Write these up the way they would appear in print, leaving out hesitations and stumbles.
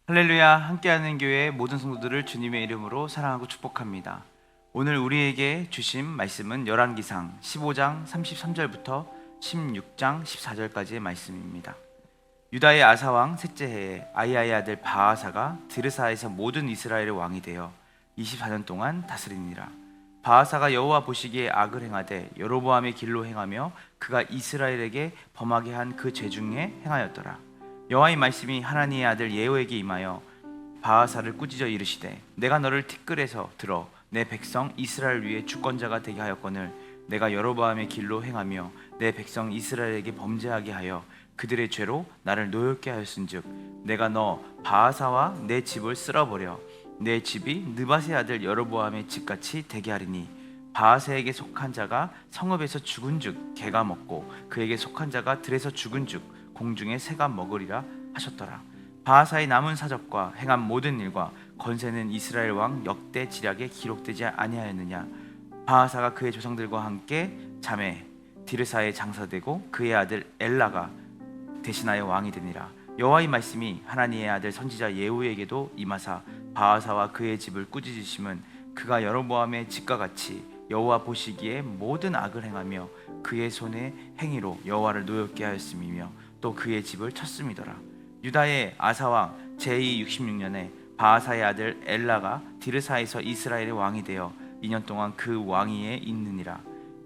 할렐루야, 함께하는 교회 모든 성도들을 주님의 이름으로 사랑하고 축복합니다. 오늘 우리에게 주신 말씀은 열왕기상 15장 33절부터 16장 14절까지의 말씀입니다. 유다의 아사왕 셋째 해에 아이야의 아들 바아사가 드르사에서 모든 이스라엘의 왕이 되어 24년 동안 다스리니라. 바아사가 여호와 보시기에 악을 행하되 여로보암의 길로 행하며 그가 이스라엘에게 범하게 한 그 죄 중에 행하였더라. 여호와의 말씀이 하나니의 아들 예후에게 임하여 바아사를 꾸짖어 이르시되 내가 너를 티끌에서 들어 내 백성 이스라엘 위에 주권자가 되게 하였거늘 내가 여로보암의 길로 행하며 내 백성 이스라엘에게 범죄하게 하여 그들의 죄로 나를 노엽게 하였은즉 내가 너 바아사와 내 집을 쓸어버려 내 집이 느밧의 아들 여로보암의 집같이 되게 하리니 바아사에게 속한 자가 성읍에서 죽은즉 개가 먹고 그에게 속한 자가 들에서 죽은즉 공중에 새가 먹으리라 하셨더라. 바아사의 남은 사적과 행한 모든 일과 건세는 이스라엘 왕 역대 지략에 기록되지 아니하였느냐. 바아사가 그의 조상들과 함께 잠에 디르사에 장사되고 그의 아들 엘라가 대신하여 왕이 되니라. 여호와의 말씀이 하나니의 아들 선지자 예후에게도 임하사 바아사와 그의 집을 꾸짖으심은 그가 여로보암의 집과 같이 여호와 보시기에 모든 악을 행하며 그의 손의 행위로 여호와를 노엽게 하였음이며 또 그의 집을 쳤음이더라. 유다의 아사왕 제2 66년에 바아사의 아들 엘라가 디르사에서 이스라엘의 왕이 되어 2년 동안 그 왕위에 있느니라.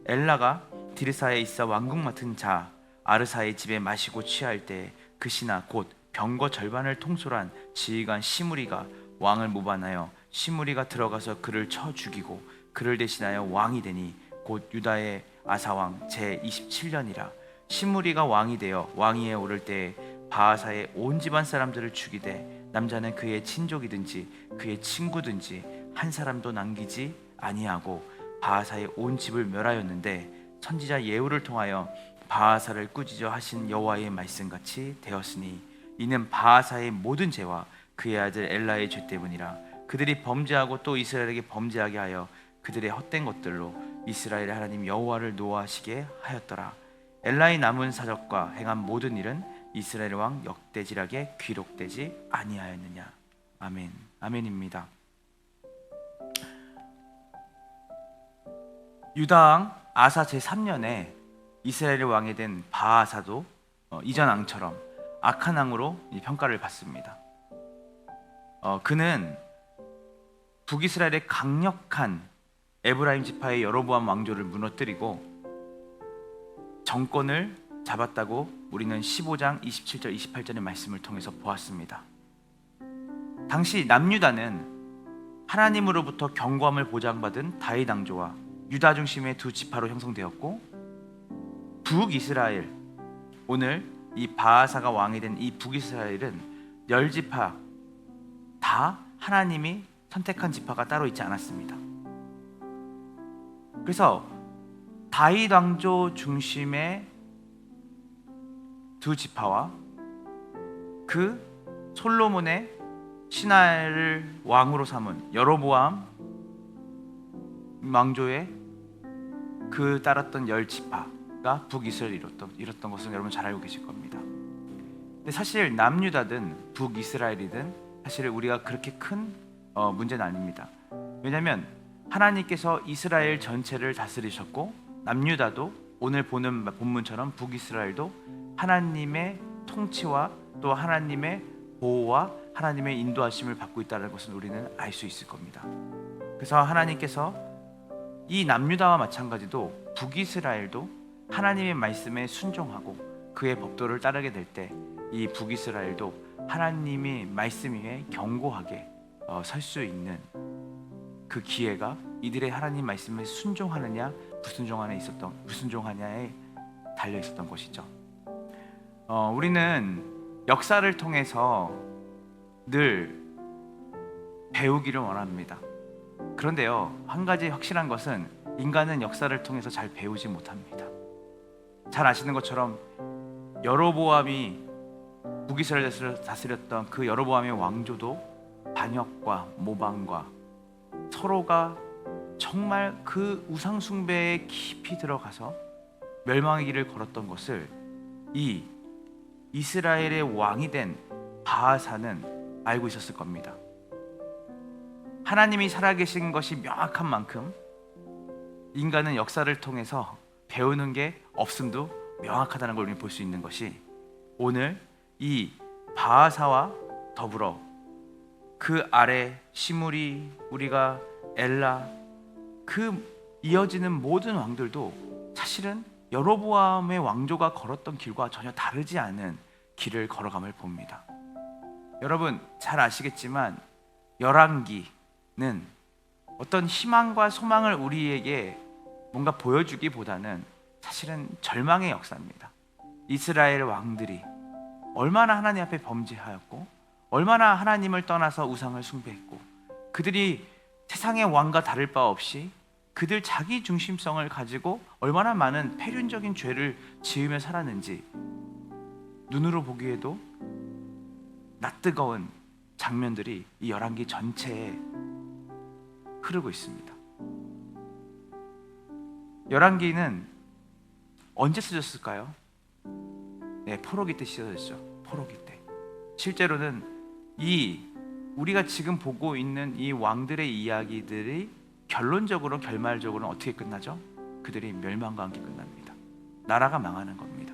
엘라가 디르사에 있어 왕국 맡은 자 아르사의 집에 마시고 취할 때 그 신하 곧 병거 절반을 통솔한 지휘관 시므리가 왕을 모반하여 시므리가 들어가서 그를 쳐 죽이고 그를 대신하여 왕이 되니 곧 유다의 아사왕 제27년이라. 시므리가 왕이 되어 왕위에 오를 때에 바아사의 온 집안 사람들을 죽이되 남자는 그의 친족이든지 그의 친구든지 한 사람도 남기지 아니하고 바아사의 온 집을 멸하였는데 선지자 예후를 통하여 바아사를 꾸짖어 하신 여호와의 말씀같이 되었으니 이는 바아사의 모든 죄와 그의 아들 엘라의 죄 때문이라. 그들이 범죄하고 또 이스라엘에게 범죄하게 하여 그들의 헛된 것들로 이스라엘의 하나님 여호와를 노하시게 하였더라. 엘라의 남은 사적과 행한 모든 일은 이스라엘 왕 역대지략에 기록되지 아니하였느냐. 아멘. 아멘입니다. 유다 왕 아사 제3년에 이스라엘의 왕이 된 바아사도 이전 왕처럼 악한 왕으로 평가를 받습니다. 그는 북이스라엘의 강력한 에브라임 지파의 여로보암 왕조를 무너뜨리고 정권을 잡았다고 우리는 15장 27절 28절의 말씀을 통해서 보았습니다. 당시 남유다는 하나님으로부터 경고함을 보장받은 다윗 왕조와 유다 중심의 두 지파로 형성되었고 북이스라엘, 오늘 이 바아사가 왕이 된 이 북이스라엘은 10지파 다 하나님이 선택한 지파가 따로 있지 않았습니다. 그래서 다윗 왕조 중심의 두 지파와 그 솔로몬의 신하를 왕으로 삼은 여로보암 왕조의 그 따랐던 10지파가 북이스라엘을 이뤘던 것은 여러분 잘 알고 계실 겁니다. 근데 사실 남유다든 북이스라엘이든 사실 우리가 그렇게 큰 문제는 아닙니다. 왜냐하면 하나님께서 이스라엘 전체를 다스리셨고 남유다도 오늘 보는 본문처럼 북이스라엘도 하나님의 통치와 또 하나님의 보호와 하나님의 인도하심을 받고 있다는 것을 우리는 알 수 있을 겁니다. 그래서 하나님께서 이 남유다와 마찬가지로 북이스라엘도 하나님의 말씀에 순종하고 그의 법도를 따르게 될 때 이 북이스라엘도 하나님의 말씀 위에 견고하게 설 수 있는 그 기회가 이들의 하나님 말씀에 순종하느냐 불순종하냐에 달려 있었던 것이죠. 우리는 역사를 통해서 늘 배우기를 원합니다. 그런데요, 한 가지 확실한 것은 인간은 역사를 통해서 잘 배우지 못합니다. 잘 아시는 것처럼 여로보암이 북이스라엘을 다스렸던 그 여로보암의 왕조도 반역과 모방과 서로가 정말 그 우상 숭배에 깊이 들어가서 멸망의 길을 걸었던 것을 이 이스라엘의 왕이 된 바아사는 알고 있었을 겁니다. 하나님이 살아계신 것이 명확한 만큼 인간은 역사를 통해서 배우는 게 없음도 명확하다는 걸 우리는 볼 수 있는 것이, 오늘 이 바하사와 더불어 그 아래 시므리, 우리가 엘라, 그 이어지는 모든 왕들도 사실은 여로보암의 왕조가 걸었던 길과 전혀 다르지 않은 길을 걸어감을 봅니다. 여러분 잘 아시겠지만 열왕기는 어떤 희망과 소망을 우리에게 뭔가 보여주기보다는 사실은 절망의 역사입니다. 이스라엘 왕들이 얼마나 하나님 앞에 범죄하였고, 얼마나 하나님을 떠나서 우상을 숭배했고, 그들이 세상의 왕과 다를 바 없이 그들 자기 중심성을 가지고 얼마나 많은 폐륜적인 죄를 지으며 살았는지 눈으로 보기에도 낯뜨거운 장면들이 이 열왕기 전체에 흐르고 있습니다. 열왕기는 언제 쓰셨을까요? 네, 포로기 때 쓰여졌죠. 포로기 때. 실제로는 이 우리가 지금 보고 있는 이 왕들의 이야기들이 결론적으로 결말적으로는 어떻게 끝나죠? 그들이 멸망과 함께 끝납니다. 나라가 망하는 겁니다.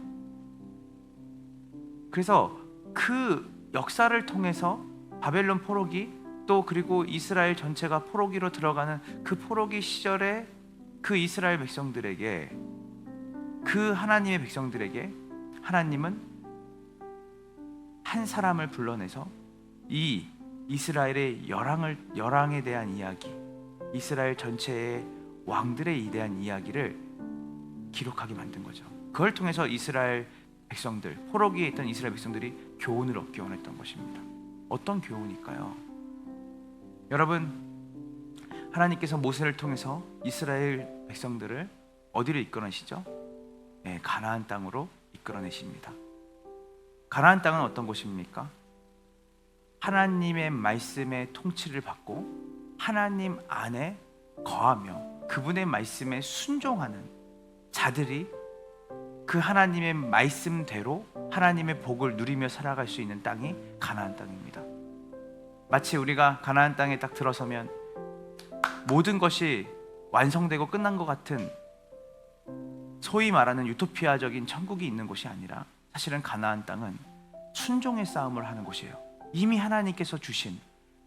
그래서 그 역사를 통해서 바벨론 포로기, 또 그리고 이스라엘 전체가 포로기로 들어가는 그 포로기 시절에 그 이스라엘 백성들에게, 그 하나님의 백성들에게 하나님은 한 사람을 불러내서 이 이스라엘의 열왕에 대한 이야기, 이스라엘 전체의 왕들에 대한 이야기를 기록하게 만든 거죠. 그걸 통해서 이스라엘 백성들, 포로기에 있던 이스라엘 백성들이 교훈을 얻기 원했던 것입니다. 어떤 교훈일까요? 여러분, 하나님께서 모세를 통해서 이스라엘 백성들을 어디로 이끌어내시죠? 네, 가나안 땅으로 이끌어내십니다. 가나안 땅은 어떤 곳입니까? 하나님의 말씀의 통치를 받고 하나님 안에 거하며 그분의 말씀에 순종하는 자들이 그 하나님의 말씀대로 하나님의 복을 누리며 살아갈 수 있는 땅이 가나안 땅입니다. 마치 우리가 가나안 땅에 딱 들어서면 모든 것이 완성되고 끝난 것 같은, 소위 말하는 유토피아적인 천국이 있는 곳이 아니라, 사실은 가나안 땅은 순종의 싸움을 하는 곳이에요. 이미 하나님께서 주신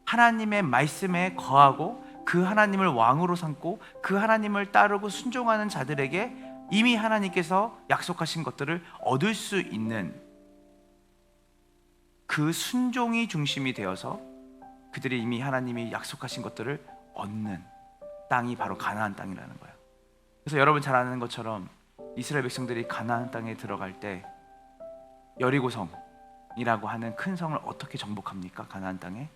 하나님의 말씀에 거하고 그 하나님을 왕으로 삼고 그 하나님을 따르고 순종하는 자들에게 이미 하나님께서 약속하신 것들을 얻을 수 있는, 그 순종이 중심이 되어서 그들이 이미 하나님이 약속하신 것들을 얻는 땅이 바로 가나안 땅이라는 거예요. 그래서 여러분 잘 아는 것처럼 이스라엘 백성들이 가나안 땅에 들어갈 때 여리고성이라고 하는 큰 성을 어떻게 정복합니까? 가나안 땅에?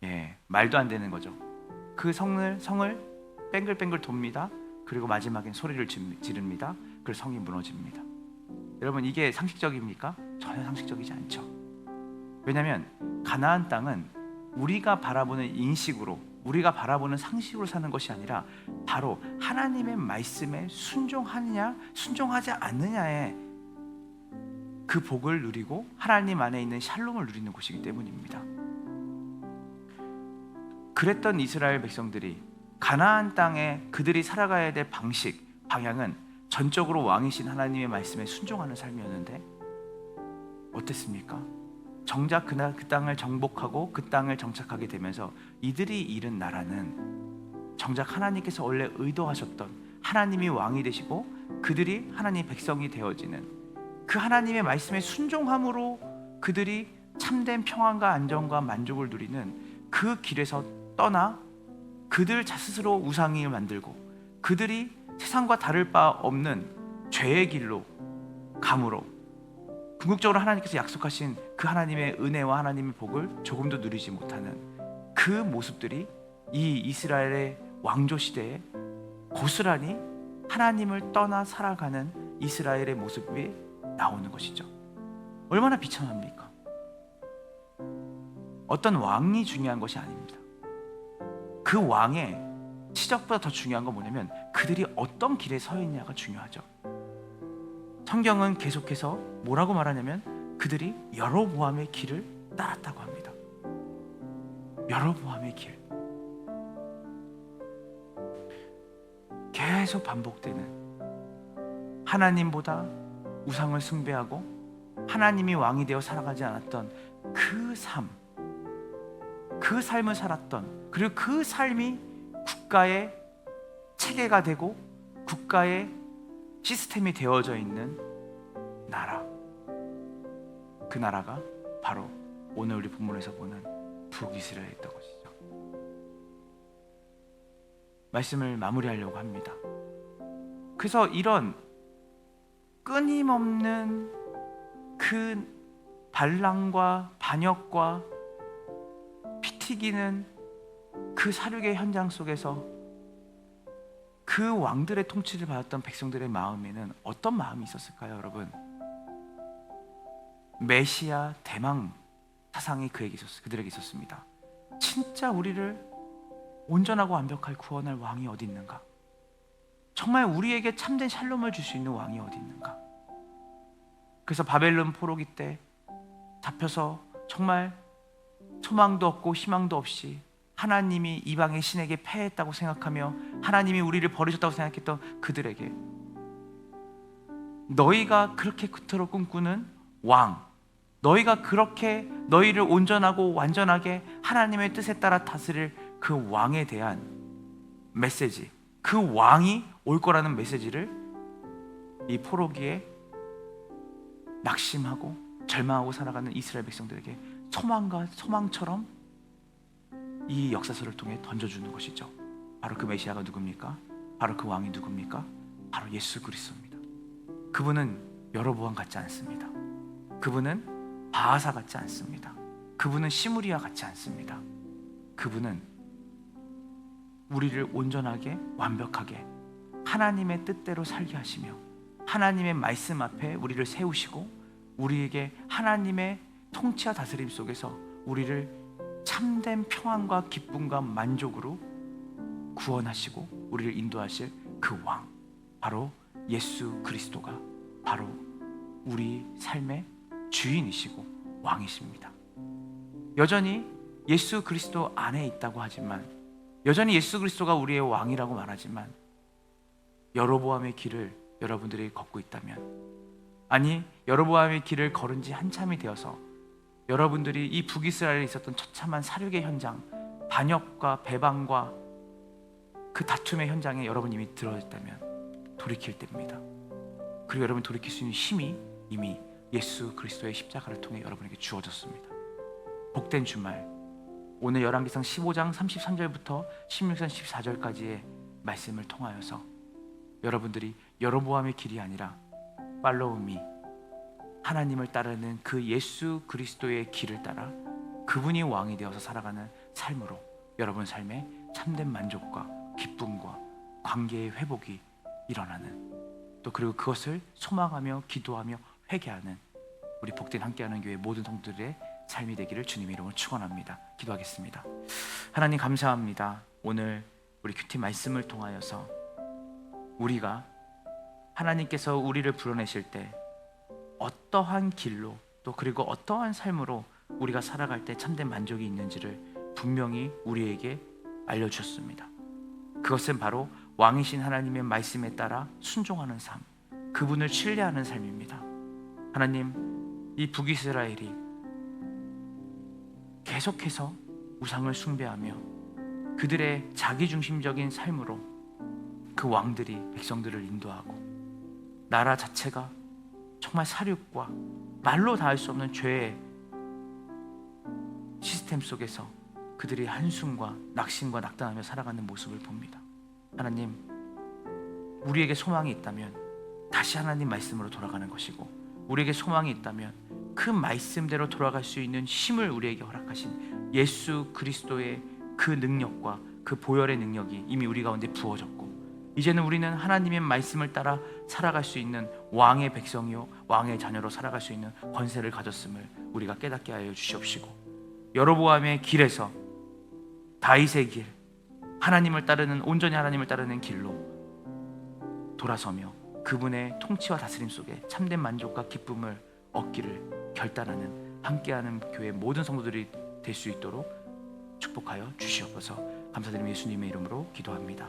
예, 말도 안 되는 거죠. 그 성을 뱅글뱅글 돕니다. 그리고 마지막엔 소리를 지릅니다. 그리고 성이 무너집니다. 여러분, 이게 상식적입니까? 전혀 상식적이지 않죠. 왜냐하면 가나안 땅은 우리가 바라보는 인식으로, 우리가 바라보는 상식으로 사는 것이 아니라 바로 하나님의 말씀에 순종하느냐 순종하지 않느냐에 그 복을 누리고 하나님 안에 있는 샬롬을 누리는 곳이기 때문입니다. 그랬던 이스라엘 백성들이 가나안 땅에 그들이 살아가야 될 방식, 방향은 전적으로 왕이신 하나님의 말씀에 순종하는 삶이었는데 어땠습니까? 정작 그 땅을 정복하고 그 땅을 정착하게 되면서 이들이 잃은 나라는 정작 하나님께서 원래 의도하셨던 하나님이 왕이 되시고 그들이 하나님의 백성이 되어지는 그 하나님의 말씀에 순종함으로 그들이 참된 평안과 안정과 만족을 누리는 그 길에서 떠나 그들 스스로 우상을 만들고 그들이 세상과 다를 바 없는 죄의 길로 감으로 궁극적으로 하나님께서 약속하신 그 하나님의 은혜와 하나님의 복을 조금도 누리지 못하는 그 모습들이 이 이스라엘의 왕조 시대에 고스란히 하나님을 떠나 살아가는 이스라엘의 모습이 나오는 것이죠. 얼마나 비참합니까? 어떤 왕이 중요한 것이 아닙니다. 그 왕의 치적보다 더 중요한 건 뭐냐면 그들이 어떤 길에 서 있냐가 중요하죠. 성경은 계속해서 뭐라고 말하냐면 그들이 여로보암의 길을 따랐다고 합니다. 여로보암의 길, 계속 반복되는 하나님보다 우상을 숭배하고 하나님이 왕이 되어 살아가지 않았던 그 삶을 살았던, 그리고 그 삶이 국가의 체계가 되고 국가의 시스템이 되어져 있는 나라, 그 나라가 바로 오늘 우리 본문에서 보는 북이스라엘이었던 것이죠. 말씀을 마무리하려고 합니다. 그래서 이런 끊임없는 그 반란과 반역과 피 튀기는 그 사륙의 현장 속에서 그 왕들의 통치를 받았던 백성들의 마음에는 어떤 마음이 있었을까요, 여러분? 메시아 대망 사상이 그들에게 있었습니다. 진짜 우리를 온전하고 완벽할 구원할 왕이 어디 있는가? 정말 우리에게 참된 샬롬을 줄 수 있는 왕이 어디 있는가? 그래서 바벨론 포로기 때 잡혀서 정말 소망도 없고 희망도 없이 하나님이 이방의 신에게 패했다고 생각하며 하나님이 우리를 버리셨다고 생각했던 그들에게 너희가 그렇게 그토록 꿈꾸는 왕, 너희가 그렇게 너희를 온전하고 완전하게 하나님의 뜻에 따라 다스릴 그 왕에 대한 메시지, 그 왕이 올 거라는 메시지를 이 포로기에 낙심하고 절망하고 살아가는 이스라엘 백성들에게 소망처럼 이 역사서를 통해 던져주는 것이죠. 바로 그 메시아가 누굽니까? 바로 그 왕이 누굽니까? 바로 예수 그리스도입니다. 그분은 여로보암 같지 않습니다. 그분은 바하사 같지 않습니다. 그분은 시므리아 같지 않습니다. 그분은 우리를 온전하게 완벽하게 하나님의 뜻대로 살게 하시며 하나님의 말씀 앞에 우리를 세우시고 우리에게 하나님의 통치와 다스림 속에서 우리를 참된 평안과 기쁨과 만족으로 구원하시고 우리를 인도하실 그 왕, 바로 예수 그리스도가 바로 우리 삶의 주인이시고 왕이십니다. 여전히 예수 그리스도 안에 있다고 하지만, 여전히 예수 그리스도가 우리의 왕이라고 말하지만, 여로보암의 길을 여러분들이 걷고 있다면, 아니 여로보암의 길을 걸은 지 한참이 되어서 여러분들이 이 북이스라엘에 있었던 처참한 사륙의 현장, 반역과 배반과 그 다툼의 현장에 여러분 이미 들어있다면 돌이킬 때입니다. 그리고 여러분 돌이킬 수 있는 힘이 이미 예수 그리스도의 십자가를 통해 여러분에게 주어졌습니다. 복된 주말, 오늘 열왕기상 15장 33절부터 16장 14절까지의 말씀을 통하여서 여러분들이 여로보암의 길이 아니라 팔로우 미, 하나님을 따르는 그 예수 그리스도의 길을 따라 그분이 왕이 되어서 살아가는 삶으로 여러분 삶에 참된 만족과 기쁨과 관계의 회복이 일어나는, 또 그리고 그것을 소망하며 기도하며 회개하는 우리 복된 함께하는 교회 모든 성도들의 삶이 되기를 주님의 이름으로 축원합니다. 기도하겠습니다. 하나님 감사합니다. 오늘 우리 큐티 말씀을 통하여서 우리가 하나님께서 우리를 불러내실 때 어떠한 길로 또 그리고 어떠한 삶으로 우리가 살아갈 때 참된 만족이 있는지를 분명히 우리에게 알려주셨습니다. 그것은 바로 왕이신 하나님의 말씀에 따라 순종하는 삶, 그분을 신뢰하는 삶입니다. 하나님, 이 북이스라엘이 계속해서 우상을 숭배하며 그들의 자기중심적인 삶으로 그 왕들이 백성들을 인도하고 나라 자체가 정말 사륙과 말로 다 할 수 없는 죄의 시스템 속에서 그들이 한숨과 낙심과 낙담하며 살아가는 모습을 봅니다. 하나님, 우리에게 소망이 있다면 다시 하나님 말씀으로 돌아가는 것이고, 우리에게 소망이 있다면 그 말씀대로 돌아갈 수 있는 힘을 우리에게 허락하신 예수 그리스도의 그 능력과 그 보혈의 능력이 이미 우리 가운데 부어졌고, 이제는 우리는 하나님의 말씀을 따라 살아갈 수 있는 왕의 백성이요 왕의 자녀로 살아갈 수 있는 권세를 가졌음을 우리가 깨닫게 하여 주시옵시고, 여로보암의 길에서 다윗의 길, 하나님을 따르는, 온전히 하나님을 따르는 길로 돌아서며 그분의 통치와 다스림 속에 참된 만족과 기쁨을 얻기를 결단하는 함께하는 교회 모든 성도들이 될 수 있도록 축복하여 주시옵소서. 감사드리며 예수님의 이름으로 기도합니다.